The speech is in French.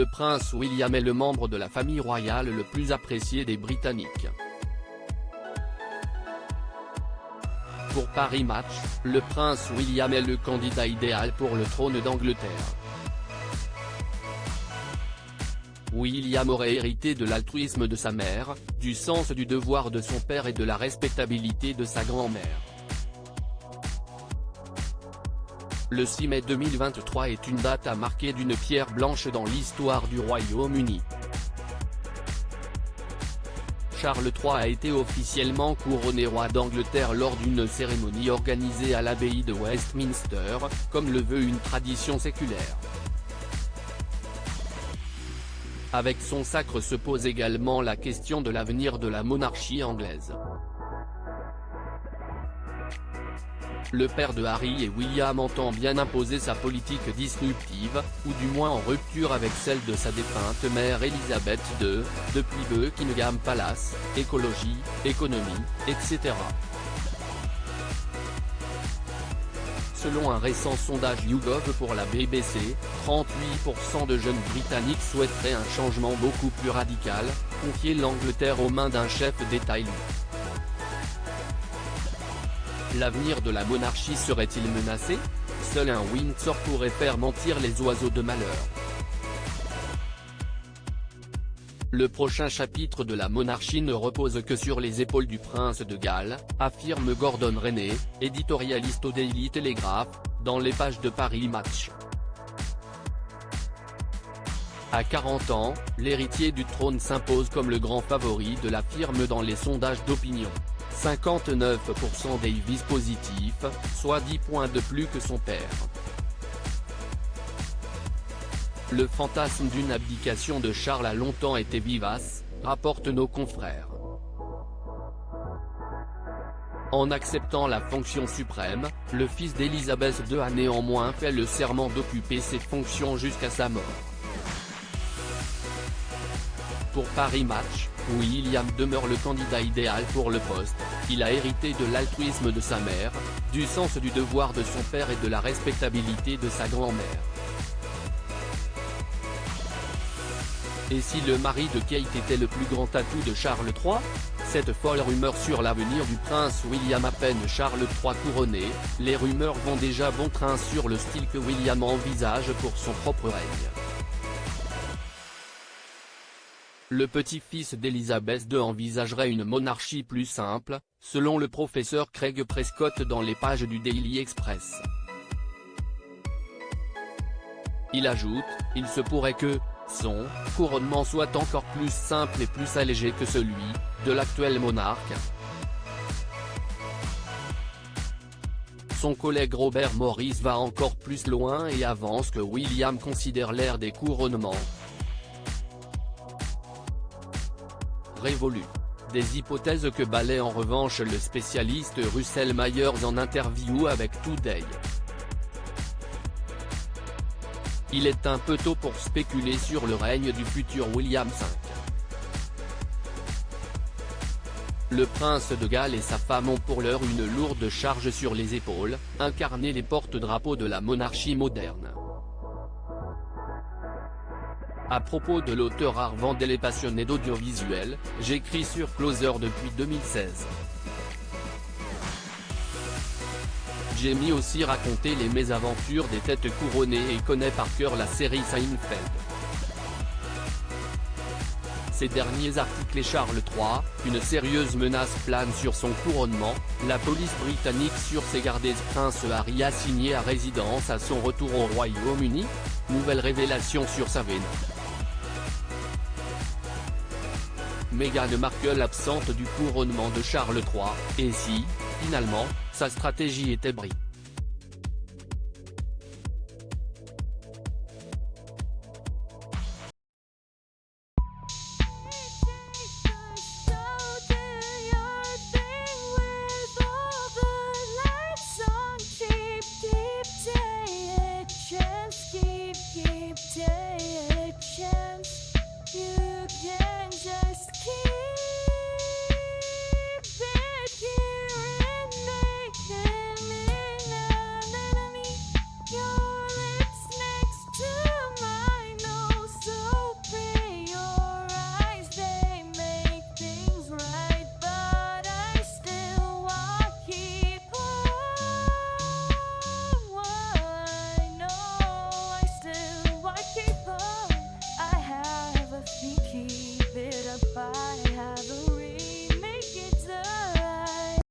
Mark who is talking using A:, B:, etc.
A: le prince William est le membre de la famille royale le plus apprécié des Britanniques. Pour Paris Match, le prince William est le candidat idéal pour le trône d'Angleterre. William aurait hérité de l'altruisme de sa mère, du sens du devoir de son père et de la respectabilité de sa grand-mère. Le 6 mai 2023 est une date à marquer d'une pierre blanche dans l'histoire du Royaume-Uni. Charles III a été officiellement couronné roi d'Angleterre lors d'une cérémonie organisée à l'abbaye de Westminster, comme le veut une tradition séculaire. Avec son sacre se pose également la question de l'avenir de la monarchie anglaise. Le père de Harry et William entend bien imposer sa politique disruptive, ou du moins en rupture avec celle de sa défunte mère Elisabeth II, depuis Buckingham Palace, écologie, économie, etc. Selon un récent sondage YouGov pour la BBC, 38% de jeunes Britanniques souhaiteraient un changement beaucoup plus radical, confier l'Angleterre aux mains d'un chef d'État élu. L'avenir de la monarchie serait-il menacé? Seul un Windsor pourrait faire mentir les oiseaux de malheur. Le prochain chapitre de la monarchie ne repose que sur les épaules du prince de Galles, affirme Gordon Rennie, éditorialiste au Daily Telegraph, dans les pages de Paris Match. À 40 ans, l'héritier du trône s'impose comme le grand favori de la firme dans les sondages d'opinion. 59% Davis positif, soit 10 points de plus que son père. Le fantasme d'une abdication de Charles a longtemps été vivace, rapportent nos confrères. En acceptant la fonction suprême, le fils d'Élisabeth II a néanmoins fait le serment d'occuper ces fonctions jusqu'à sa mort. Pour Paris Match, William demeure le candidat idéal pour le poste. Il a hérité de l'altruisme de sa mère, du sens du devoir de son père et de la respectabilité de sa grand-mère. Et si le mari de Kate était le plus grand atout de Charles III? Cette folle rumeur sur l'avenir du prince William. À peine Charles III couronné, les rumeurs vont déjà bon train sur le style que William envisage pour son propre règne. Le petit-fils d'Élisabeth II envisagerait une monarchie plus simple, selon le professeur Craig Prescott dans les pages du Daily Express. Il ajoute, il se pourrait que son couronnement soit encore plus simple et plus allégé que celui de l'actuel monarque. Son collègue Robert Morris va encore plus loin et avance que William considère l'ère des couronnements révolue. Des hypothèses que balaie en revanche le spécialiste Russell Myers en interview avec Today. Il est un peu tôt pour spéculer sur le règne du futur William V. Le prince de Galles et sa femme ont pour l'heure une lourde charge sur les épaules, incarner les porte-drapeaux de la monarchie moderne. À propos de l'auteur Art Vandel et passionné d'audiovisuel, j'écris sur Closer depuis 2016. Jamie aussi raconté les mésaventures des têtes couronnées et connaît par cœur la série Seinfeld. Ces derniers articles et Charles III, une sérieuse menace plane sur son couronnement, la police britannique sur ses gardes. Prince Harry assigné à résidence à son retour au Royaume-Uni? Nouvelle révélation sur sa veine. Meghan Markle absente du couronnement de Charles III, et si, finalement, sa stratégie était brie.